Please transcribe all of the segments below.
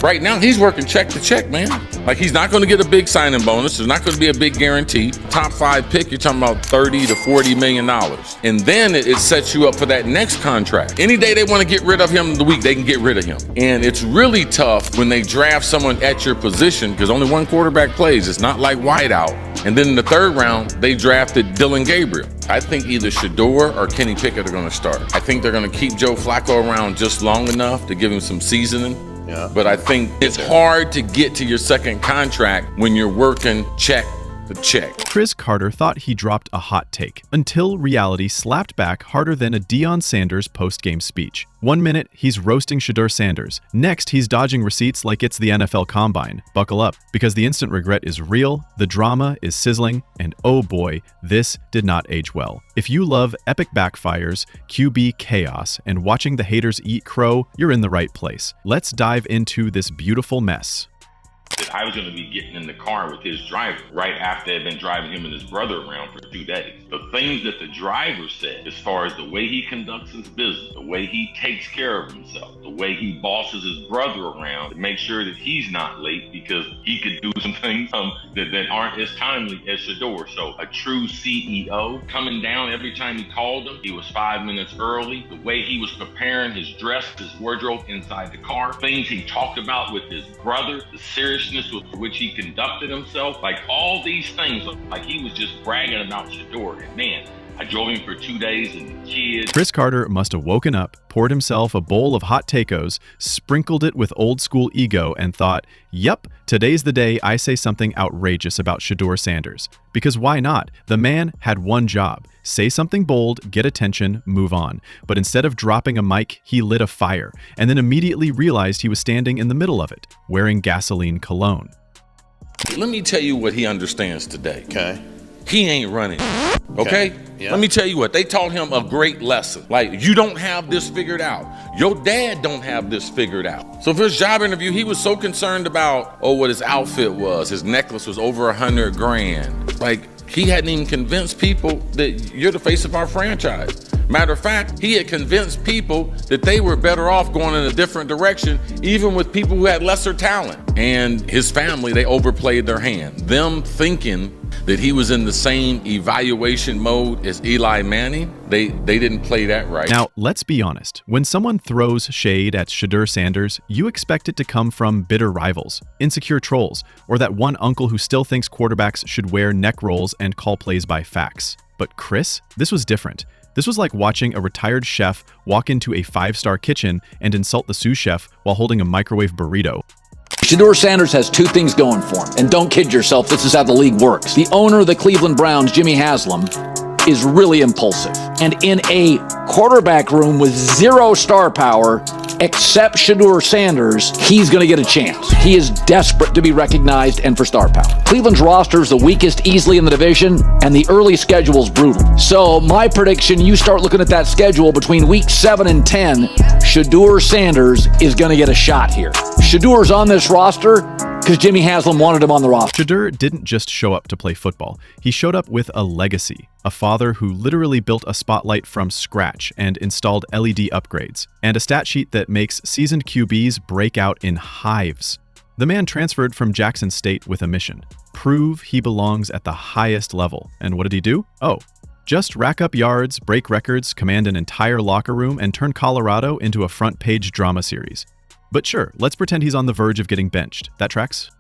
Right now, he's working check to check, man. Like, he's not going to get a big signing bonus. There's not going to be a big guarantee. Top 5 pick, you're talking about $30 to $40 million. And then it sets you up for that next contract. Any day they want to get rid of him in the week, they can get rid of him. And it's really tough when they draft someone at your position because only one quarterback plays. It's not like wideout. And then in the 3rd round, they drafted Dillon Gabriel. I think either Shedeur or Kenny Pickett are going to start. I think they're going to keep Joe Flacco around just long enough to give him some seasoning. Yeah. But I think it's hard to get to your second contract when you're working check to check. Cris Carter thought he dropped a hot take until reality slapped back harder than a Deion Sanders post-game speech. 1 minute, he's roasting Shedeur Sanders. Next, he's dodging receipts like it's the NFL Combine. Buckle up, because the instant regret is real, the drama is sizzling, and oh boy, this did not age well. If you love epic backfires, QB chaos, and watching the haters eat crow, you're in the right place. Let's dive into this beautiful mess. That I was going to be getting in the car with his driver right after they'd been driving him and his brother around for 2 days. The things that the driver said, as far as the way he conducts his business, the way he takes care of himself, the way he bosses his brother around to make sure that he's not late because he could do some things that aren't as timely as Shedeur. So a true CEO coming down every time he called him, he was 5 minutes early. The way he was preparing his dress, his wardrobe inside the car, things he talked about with his brother, the seriousness with which he conducted himself, like all these things, like he was just bragging about Shedeur. And man, I drove him for 2 days and the kids. Cris Carter must have woken up, poured himself a bowl of hot tacos, sprinkled it with old school ego, and thought, yep, today's the day I say something outrageous about Shedeur Sanders. Because why not? The man had one job. Say something bold, get attention, move on. But instead of dropping a mic, he lit a fire, and then immediately realized he was standing in the middle of it, wearing gasoline cologne. Let me tell you what he understands today. Okay. He ain't running. Okay? Yeah. Let me tell you what, they taught him a great lesson. Like, you don't have this figured out. Your dad don't have this figured out. So for his job interview, he was so concerned about, what his outfit was. His necklace was over 100 grand. Like, he hadn't even convinced people that you're the face of our franchise. Matter of fact, he had convinced people that they were better off going in a different direction, even with people who had lesser talent. And his family, they overplayed their hand. Them thinking that he was in the same evaluation mode as Eli Manning, they didn't play that right. Now, let's be honest. When someone throws shade at Shedeur Sanders, you expect it to come from bitter rivals, insecure trolls, or that one uncle who still thinks quarterbacks should wear neck rolls and call plays by fax. But Cris, this was different. This was like watching a retired chef walk into a 5-star kitchen and insult the sous chef while holding a microwave burrito. Shedeur Sanders has 2 things going for him. And don't kid yourself, this is how the league works. The owner of the Cleveland Browns, Jimmy Haslam, is really impulsive. And in a quarterback room with 0 star power, except Shedeur Sanders, he's going to get a chance. He is desperate to be recognized and for star power. Cleveland's roster is the weakest easily in the division, and the early schedule is brutal. So my prediction, you start looking at that schedule between weeks 7 and 10, Shedeur Sanders is going to get a shot here. Shedeur's on this roster because Jimmy Haslam wanted him on the roster. Shedeur didn't just show up to play football. He showed up with a legacy, a father who literally built a spotlight from scratch and installed LED upgrades, and a stat sheet that makes seasoned QBs break out in hives. The man transferred from Jackson State with a mission: prove he belongs at the highest level. And what did he do? Just rack up yards, break records, command an entire locker room, and turn Colorado into a front-page drama series. But sure, let's pretend he's on the verge of getting benched. That tracks?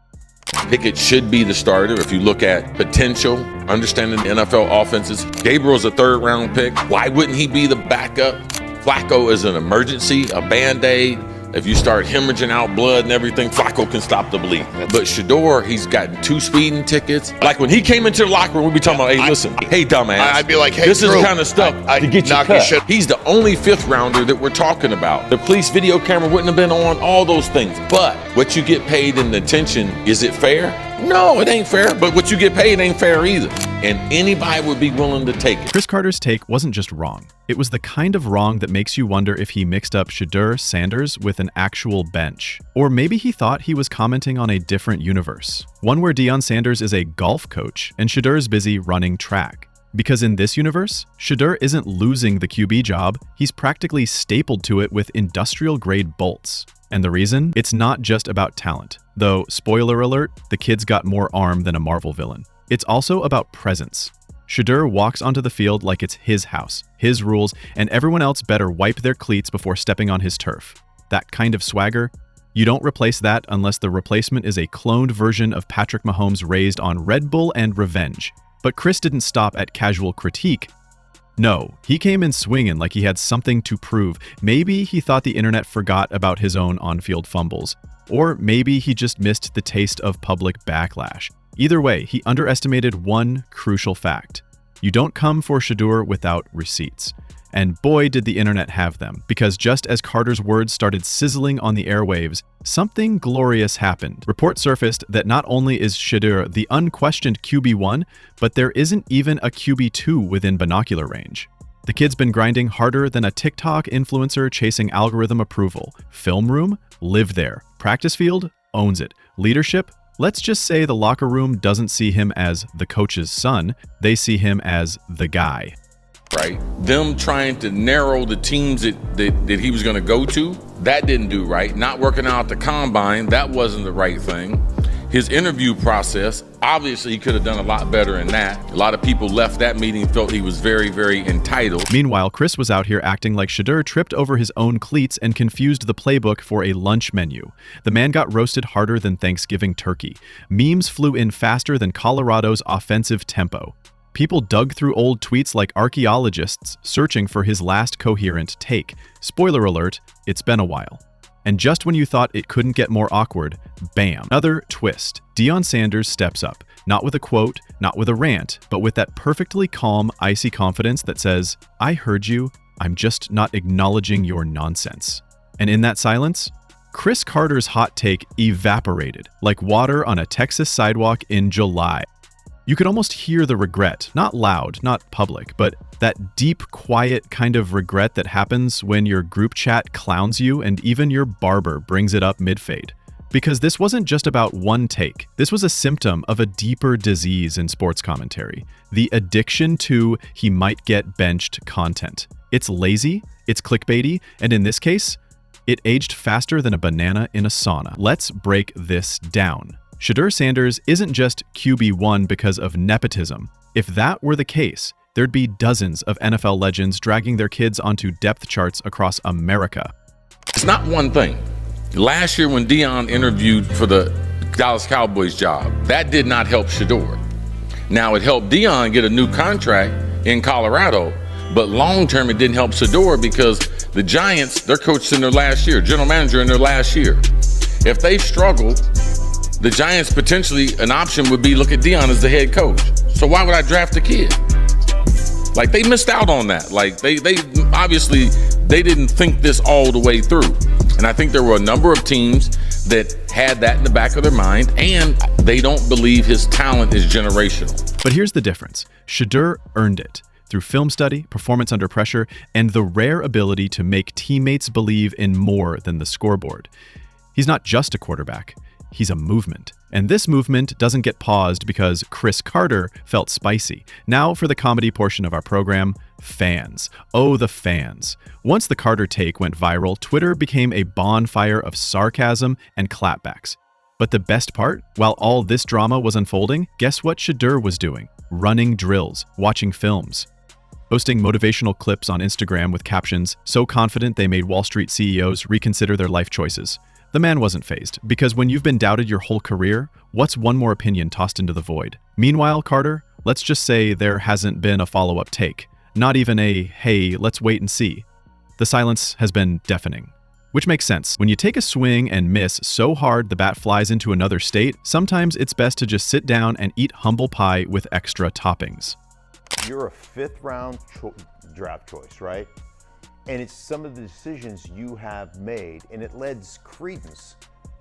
Pickett should be the starter if you look at potential, understanding the NFL offenses. Gabriel's a 3rd-round pick. Why wouldn't he be the backup? Flacco is an emergency, a Band-Aid. If you start hemorrhaging out blood and everything, Flacco can stop the bleeding. But Shedeur, he's gotten 2 speeding tickets. Like when he came into the locker room, we'd be talking about, hey, listen, hey, dumbass. I'd be like, hey, this Drew, is the kind of stuff to get you cut. He's the only 5th-rounder that we're talking about. The police video camera wouldn't have been on, all those things. But what you get paid in attention, is it fair? No, it ain't fair. But what you get paid ain't fair either. And anybody would be willing to take it. Cris Carter's take wasn't just wrong. It was the kind of wrong that makes you wonder if he mixed up Shedeur Sanders with an actual bench. Or maybe he thought he was commenting on a different universe. One where Deion Sanders is a golf coach and Shedeur's busy running track. Because in this universe, Shedeur isn't losing the QB job, he's practically stapled to it with industrial-grade bolts. And the reason? It's not just about talent. Though, spoiler alert, the kid's got more arm than a Marvel villain. It's also about presence. Shedeur walks onto the field like it's his house, his rules, and everyone else better wipe their cleats before stepping on his turf. That kind of swagger, you don't replace that unless the replacement is a cloned version of Patrick Mahomes raised on Red Bull and revenge. But Cris didn't stop at casual critique. No, he came in swinging like he had something to prove. Maybe he thought the internet forgot about his own on-field fumbles. Or maybe he just missed the taste of public backlash. Either way, he underestimated one crucial fact. You don't come for Shedeur without receipts. And boy, did the internet have them, because just as Carter's words started sizzling on the airwaves, something glorious happened. Reports surfaced that not only is Shedeur the unquestioned QB1, but there isn't even a QB2 within binocular range. The kid's been grinding harder than a TikTok influencer chasing algorithm approval. Film room? Live there. Practice field? Owns it. Leadership? Let's just say the locker room doesn't see him as the coach's son, they see him as the guy. Right? Them trying to narrow the teams that he was going to go to, that didn't do right. Not working out the combine, that wasn't the right thing. His interview process, obviously he could have done a lot better in that. A lot of people left that meeting, felt he was very, very entitled. Meanwhile, Cris was out here acting like Shedeur tripped over his own cleats and confused the playbook for a lunch menu. The man got roasted harder than Thanksgiving turkey. Memes flew in faster than Colorado's offensive tempo. People dug through old tweets like archaeologists searching for his last coherent take. Spoiler alert, it's been a while. And just when you thought it couldn't get more awkward, bam, another twist. Shedeur Sanders steps up, not with a quote, not with a rant, but with that perfectly calm, icy confidence that says, I heard you, I'm just not acknowledging your nonsense. And in that silence, Cris Carter's hot take evaporated like water on a Texas sidewalk in July. You could almost hear the regret, not loud, not public, but that deep, quiet kind of regret that happens when your group chat clowns you and even your barber brings it up mid-fade. Because this wasn't just about one take. This was a symptom of a deeper disease in sports commentary. The addiction to he might get benched content. It's lazy, it's clickbaity, and in this case, it aged faster than a banana in a sauna. Let's break this down. Shedeur Sanders isn't just QB1 because of nepotism. If that were the case, there'd be dozens of NFL legends dragging their kids onto depth charts across America. It's not one thing. Last year when Deion interviewed for the Dallas Cowboys job, that did not help Shedeur. Now it helped Deion get a new contract in Colorado, but long term it didn't help Shedeur because the Giants, their coach in their last year, general manager in their last year. If they struggled, the Giants potentially, an option would be look at Deion as the head coach. So why would I draft a kid? Like they missed out on that. Like they obviously they didn't think this all the way through. And I think there were a number of teams that had that in the back of their mind, and they don't believe his talent is generational. But here's the difference. Shedeur earned it through film study, performance under pressure, and the rare ability to make teammates believe in more than the scoreboard. He's not just a quarterback. He's a movement. And this movement doesn't get paused because Cris Carter felt spicy. Now for the comedy portion of our program, fans. Oh, the fans. Once the Carter take went viral, Twitter became a bonfire of sarcasm and clapbacks. But the best part, while all this drama was unfolding, guess what Shedeur was doing? Running drills, watching films, posting motivational clips on Instagram with captions so confident they made Wall Street CEOs reconsider their life choices. The man wasn't fazed, because when you've been doubted your whole career, what's one more opinion tossed into the void? Meanwhile, Carter, let's just say there hasn't been a follow-up take. Not even a, hey, let's wait and see. The silence has been deafening. Which makes sense. When you take a swing and miss so hard the bat flies into another state, sometimes it's best to just sit down and eat humble pie with extra toppings. You're a fifth-round draft choice, right? And it's some of the decisions you have made, and it lends credence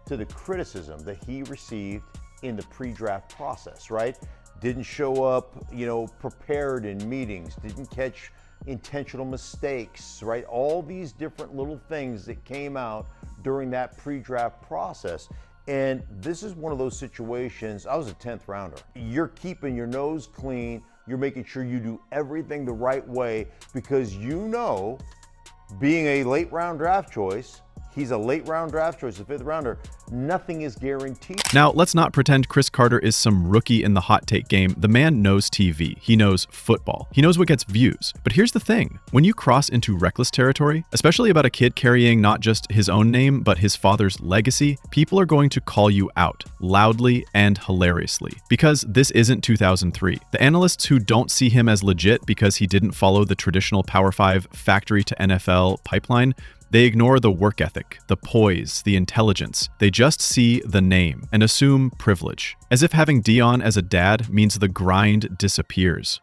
to the criticism that he received in the pre-draft process, right? Didn't show up, prepared in meetings, didn't catch intentional mistakes, right? All these different little things that came out during that pre-draft process. And this is one of those situations, I was a 10th rounder. You're keeping your nose clean, you're making sure you do everything the right way because being a late round draft choice, He's a late round draft choice, a 5th rounder. Nothing is guaranteed. Now, let's not pretend Cris Carter is some rookie in the hot take game. The man knows TV. He knows football. He knows what gets views. But here's the thing. When you cross into reckless territory, especially about a kid carrying not just his own name, but his father's legacy, people are going to call you out loudly and hilariously. Because this isn't 2003. The analysts who don't see him as legit because he didn't follow the traditional Power 5 factory to NFL pipeline, they ignore the work ethic, the poise, the intelligence. They just see the name and assume privilege, as if having Deion as a dad means the grind disappears.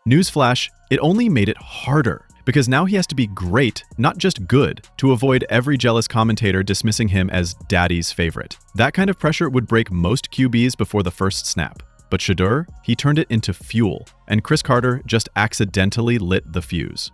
Newsflash, it only made it harder, because now he has to be great, not just good, to avoid every jealous commentator dismissing him as daddy's favorite. That kind of pressure would break most QBs before the first snap. But Shedeur, he turned it into fuel, and Cris Carter just accidentally lit the fuse.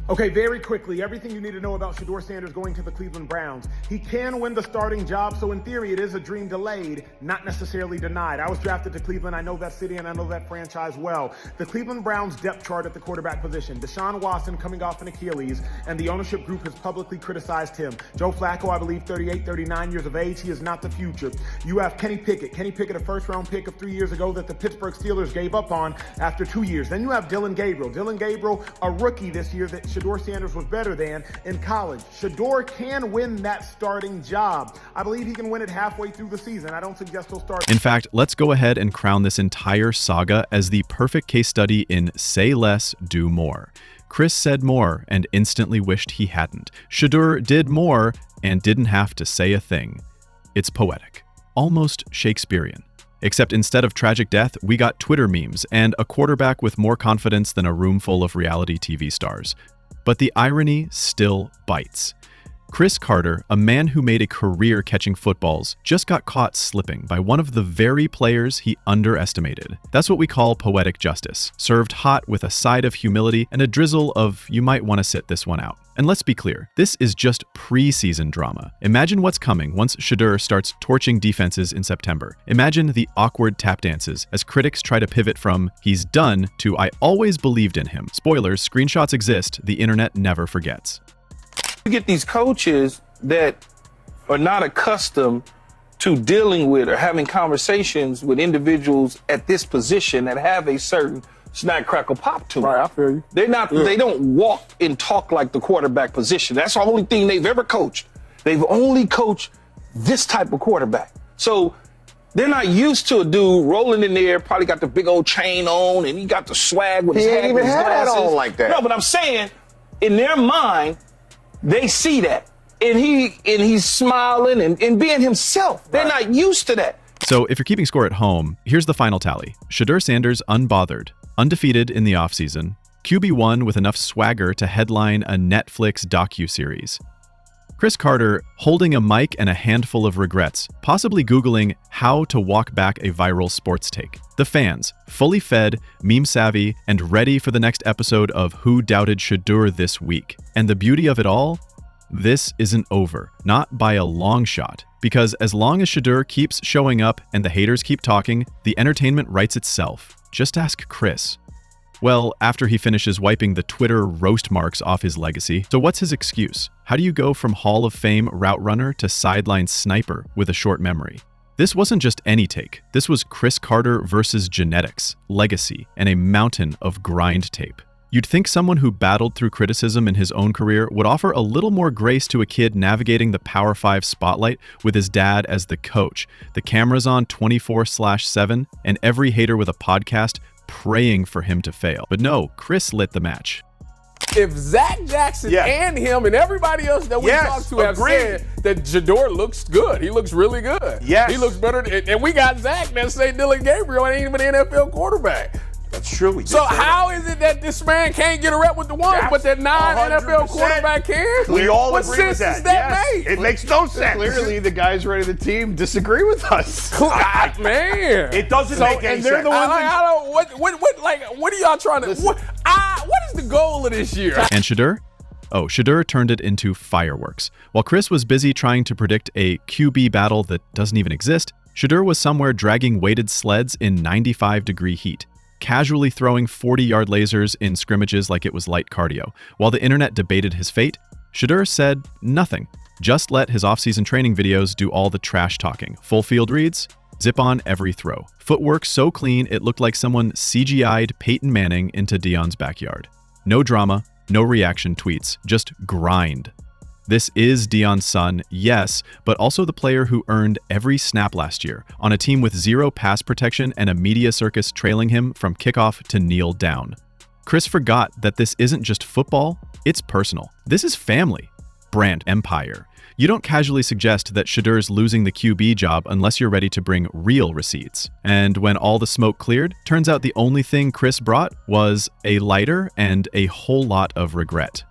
Okay, very quickly, everything you need to know about Shedeur Sanders going to the Cleveland Browns. He can win the starting job, so in theory, it is a dream delayed, not necessarily denied. I was drafted to Cleveland. I know that city and I know that franchise well. The Cleveland Browns depth chart at the quarterback position. Deshaun Watson coming off an Achilles, and the ownership group has publicly criticized him. Joe Flacco, I believe, 38, 39 years of age. He is not the future. You have Kenny Pickett. Kenny Pickett, a first-round pick of 3 years ago that the Pittsburgh Steelers gave up on after 2 years. Then you have Dillon Gabriel. Dillon Gabriel, a rookie this year that Shedeur Sanders was better than in college. Shedeur can win that starting job. I believe he can win it halfway through the season. I don't suggest he'll start. In fact, let's go ahead and crown this entire saga as the perfect case study in say less, do more. Cris said more and instantly wished he hadn't. Shedeur did more and didn't have to say a thing. It's poetic, almost Shakespearean. Except instead of tragic death, we got Twitter memes and a quarterback with more confidence than a room full of reality TV stars. But the irony still bites. Cris Carter, a man who made a career catching footballs, just got caught slipping by one of the very players he underestimated. That's what we call poetic justice, served hot with a side of humility and a drizzle of you might want to sit this one out. And let's be clear, this is just preseason drama. Imagine what's coming once Shedeur starts torching defenses in September. Imagine the awkward tap dances as critics try to pivot from he's done to I always believed in him. Spoilers, screenshots exist, the internet never forgets. You get these coaches that are not accustomed to dealing with or having conversations with individuals at this position that have a certain snack, crackle, pop to them. Right, I feel you. They're not. Yeah. They don't walk and talk like the quarterback position. That's the only thing they've ever coached. They've only coached this type of quarterback. So they're not used to a dude rolling in there, probably got the big old chain on, and he got the swag with his hat and his glasses. He ain't even had that on like that. No, but I'm saying, in their mind, they see that, and he's smiling and being himself. They're not used to that. So if you're keeping score at home, here's the final tally. Shedeur Sanders unbothered, undefeated in the offseason, QB1 with enough swagger to headline a Netflix docuseries. Cris Carter holding a mic and a handful of regrets, possibly Googling how to walk back a viral sports take. The fans, fully fed, meme-savvy, and ready for the next episode of Who Doubted Shedeur this week. And the beauty of it all? This isn't over, not by a long shot. Because as long as Shedeur keeps showing up and the haters keep talking, the entertainment writes itself. Just ask Cris. Well, after he finishes wiping the Twitter roast marks off his legacy, so what's his excuse? How do you go from Hall of Fame route runner to sideline sniper with a short memory? This wasn't just any take. This was Cris Carter versus genetics, legacy, and a mountain of grind tape. You'd think someone who battled through criticism in his own career would offer a little more grace to a kid navigating the Power 5 spotlight with his dad as the coach, the cameras on 24/7, and every hater with a podcast praying for him to fail. But no, Cris lit the match. If Zach Jackson and him and everybody else that we talked to have said that Shedeur looks good, he looks really good. He looks better. And we got Zach that say Dillon Gabriel ain't even an NFL quarterback. That's true. So how is it that this man can't get a rep with the ones, but that non-NFL quarterback can? We all what agree with sense that. does that make? It makes no sense. Clearly, the guys running the team disagree with us. Man, it doesn't make any and they're sense. The ones what are y'all trying to? What is the goal of this year? And Shedeur? Oh, Shedeur turned it into fireworks. While Cris was busy trying to predict a QB battle that doesn't even exist, Shedeur was somewhere dragging weighted sleds in 95-degree heat, casually throwing 40-yard lasers in scrimmages like it was light cardio. While the internet debated his fate, Shedeur said nothing. Just let his offseason training videos do all the trash talking. Full field reads, zip on every throw. Footwork so clean it looked like someone CGI'd Peyton Manning into Deion's backyard. No drama, no reaction tweets, just grind. This is Deion's son, yes, but also the player who earned every snap last year on a team with zero pass protection and a media circus trailing him from kickoff to kneel down. Cris forgot that this isn't just football, it's personal. This is family. Brand empire. You don't casually suggest that Shedeur's losing the QB job unless you're ready to bring real receipts. And when all the smoke cleared, turns out the only thing Cris brought was a lighter and a whole lot of regret.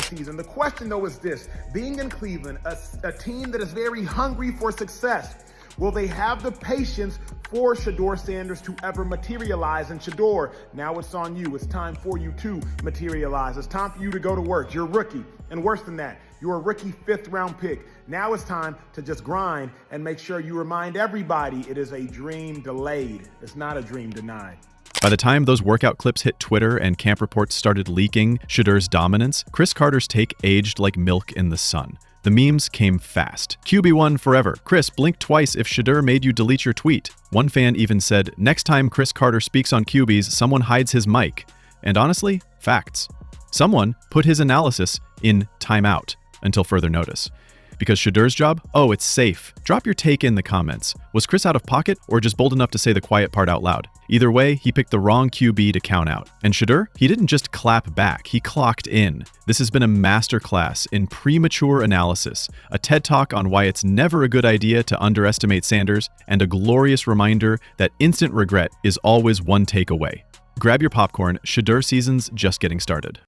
Season. The question, though, is this. Being in Cleveland, a team that is very hungry for success, will they have the patience for Shedeur Sanders to ever materialize? And Shedeur, now it's on you. It's time for you to materialize. It's time for you to go to work. You're a rookie. And worse than that, you're a rookie 5th-round pick. Now it's time to just grind and make sure you remind everybody it is a dream delayed. It's not a dream denied. By the time those workout clips hit Twitter and camp reports started leaking Shedeur's dominance, Cris Carter's take aged like milk in the sun. The memes came fast. QB1 forever. Cris, blink twice if Shedeur made you delete your tweet. One fan even said, next time Cris Carter speaks on QBs, someone hides his mic. And honestly, facts. Someone put his analysis in timeout until further notice. Because Shedeur's job? Oh, it's safe. Drop your take in the comments. Was Cris out of pocket or just bold enough to say the quiet part out loud? Either way, he picked the wrong QB to count out. And Shedeur? He didn't just clap back, he clocked in. This has been a masterclass in premature analysis, a TED Talk on why it's never a good idea to underestimate Sanders, and a glorious reminder that instant regret is always one take away. Grab your popcorn, Shedeur season's just getting started.